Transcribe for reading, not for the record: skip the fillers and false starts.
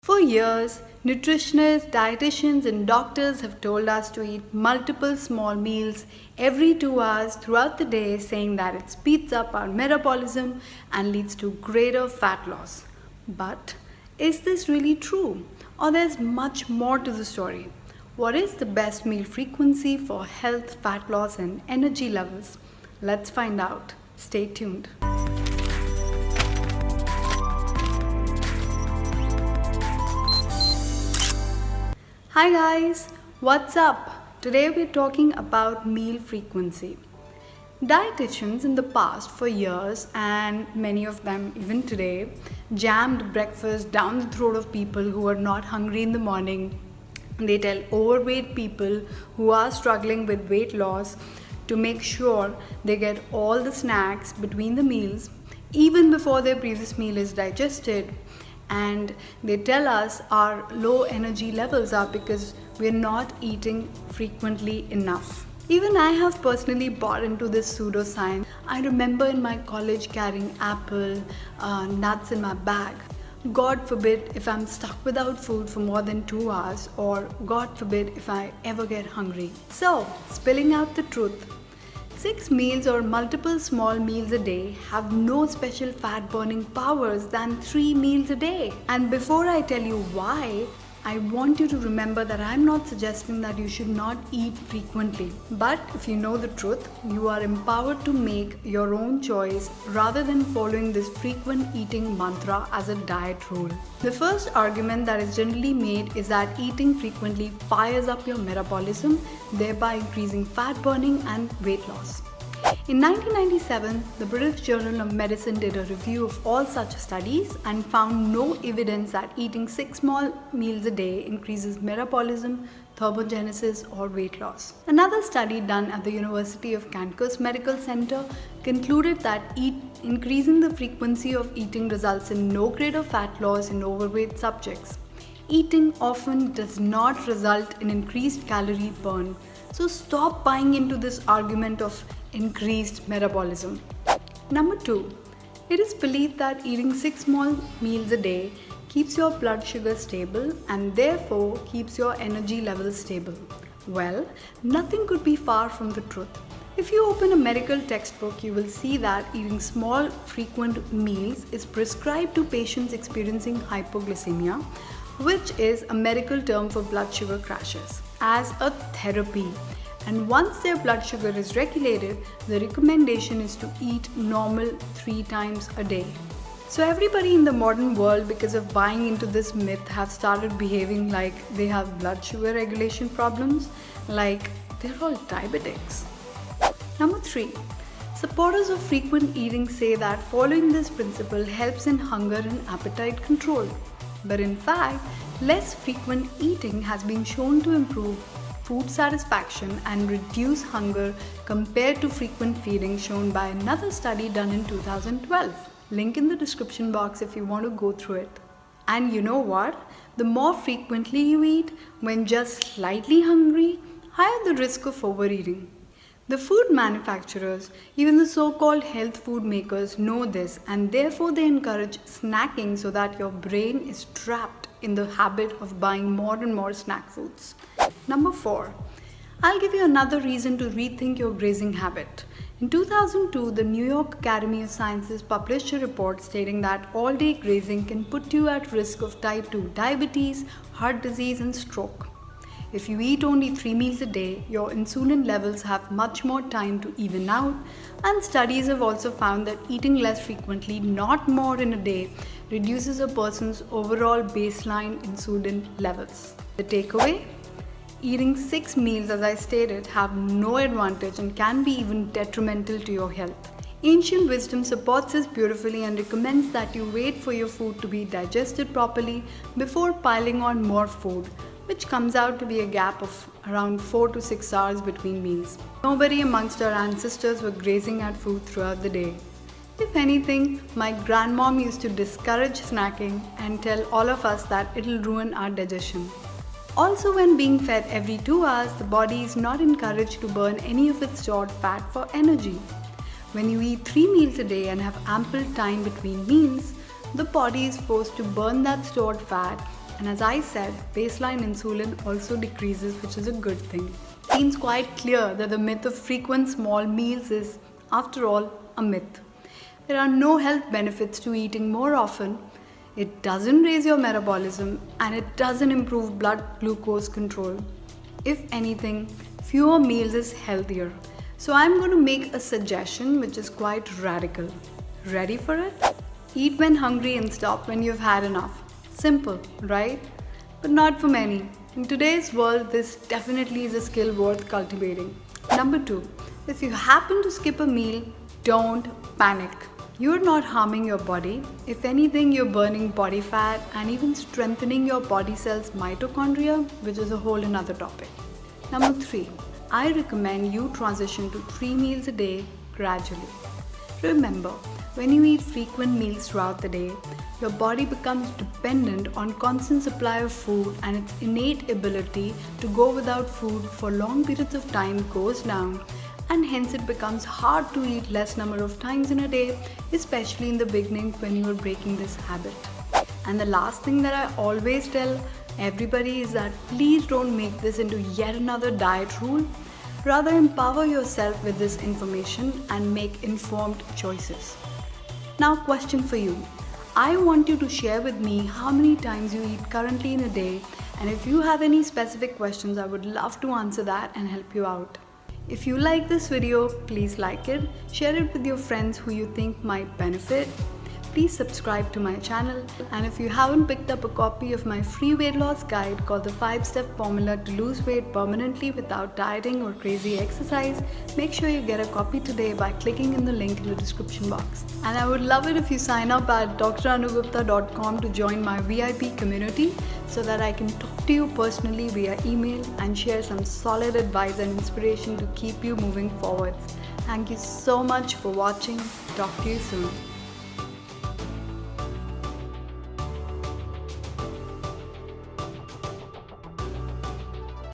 For years, nutritionists, dieticians, and doctors have told us to eat multiple small meals every 2 hours throughout the day, saying that it speeds up our metabolism and leads to greater fat loss. But is this really true? Or there's much more to the story? What is the best meal frequency for health, fat loss, and energy levels? Let's find out. Stay tuned. Hi guys, what's up? Today we're talking about meal frequency. Dietitians in the past for years, and many of them even today, jammed breakfast down the throat of people who are not hungry in the morning. They tell overweight people who are struggling with weight loss to make sure they get all the snacks between the meals even before their previous meal is digested. And they tell us our low energy levels are because we're not eating frequently enough. Even I have personally bought into this pseudoscience. I remember in my college carrying apple, nuts in my bag. God forbid if I'm stuck without food for more than 2 hours, or God forbid if I ever get hungry. So, spilling out the truth. 6 meals or multiple small meals a day have no special fat burning powers than 3 meals a day. And before I tell you why, I want you to remember that I'm not suggesting that you should not eat frequently. But if you know the truth, you are empowered to make your own choice rather than following this frequent eating mantra as a diet rule. The first argument that is generally made is that eating frequently fires up your metabolism, thereby increasing fat burning and weight loss. In 1997, the British Journal of Medicine did a review of all such studies and found no evidence that eating 6 small meals a day increases metabolism, thermogenesis, or weight loss. Another study done at the University of Cancun's Medical Center concluded that increasing the frequency of eating results in no greater fat loss in overweight subjects. Eating often does not result in increased calorie burn. So stop buying into this argument of increased metabolism. Number 2, it is believed that eating 6 small meals a day keeps your blood sugar stable and therefore keeps your energy levels stable. Well, nothing could be far from the truth. If you open a medical textbook, you will see that eating small, frequent meals is prescribed to patients experiencing hypoglycemia, which is a medical term for blood sugar crashes, as a therapy. And once their blood sugar is regulated, the recommendation is to eat normal 3 times a day. So everybody in the modern world, because of buying into this myth, have started behaving like they have blood sugar regulation problems, like they're all diabetics. Number 3, supporters of frequent eating say that following this principle helps in hunger and appetite control. But in fact, less frequent eating has been shown to improve food satisfaction and reduce hunger compared to frequent feeding, shown by another study done in 2012. Link in the description box if you want to go through it. And you know what? The more frequently you eat when just slightly hungry, higher the risk of overeating. The food manufacturers, even the so-called health food makers, know this, and therefore they encourage snacking so that your brain is trapped in the habit of buying more and more snack foods. Number 4, I'll give you another reason to rethink your grazing habit. In 2002, the New York Academy of Sciences published a report stating that all-day grazing can put you at risk of type 2 diabetes, heart disease, and stroke. If you eat only 3 meals a day, your insulin levels have much more time to even out, and studies have also found that eating less frequently, not more in a day, reduces a person's overall baseline insulin levels. The takeaway? Eating 6 meals, as I stated, have no advantage and can be even detrimental to your health. Ancient wisdom supports this beautifully and recommends that you wait for your food to be digested properly before piling on more food, which comes out to be a gap of around 4 to 6 hours between meals. Nobody amongst our ancestors were grazing at food throughout the day. If anything, my grandmom used to discourage snacking and tell all of us that it'll ruin our digestion. Also, when being fed every 2 hours, the body is not encouraged to burn any of its stored fat for energy. When you eat 3 meals a day and have ample time between meals, the body is forced to burn that stored fat And as I said, baseline insulin also decreases, which is a good thing. Seems quite clear that the myth of frequent small meals is, after all, a myth. There are no health benefits to eating more often. It doesn't raise your metabolism and it doesn't improve blood glucose control. If anything, fewer meals is healthier. So I'm going to make a suggestion which is quite radical. Ready for it? Eat when hungry and stop when you've had enough. Simple, right? But not for many. In today's world, this definitely is a skill worth cultivating. Number 2, if you happen to skip a meal, don't panic. You're not harming your body. If anything, you're burning body fat and even strengthening your body cells' mitochondria, which is a whole another topic. Number 3, I recommend you transition to 3 meals a day gradually. Remember, when you eat frequent meals throughout the day, your body becomes dependent on constant supply of food and its innate ability to go without food for long periods of time goes down, and hence it becomes hard to eat less number of times in a day, especially in the beginning when you are breaking this habit. And the last thing that I always tell everybody is that please don't make this into yet another diet rule. Rather, empower yourself with this information and make informed choices. Now, question for you. I want you to share with me how many times you eat currently in a day, and if you have any specific questions, I would love to answer that and help you out. If you like this video, please like it, share it with your friends who you think might benefit. Please subscribe to my channel, and if you haven't picked up a copy of my free weight loss guide called the 5-step formula to lose weight permanently without dieting or crazy exercise, make sure you get a copy today by clicking in the link in the description box. And I would love it if you sign up at dranuGupta.com to join my VIP community so that I can talk to you personally via email and share some solid advice and inspiration to keep you moving forwards. Thank you so much for watching. Talk to you soon.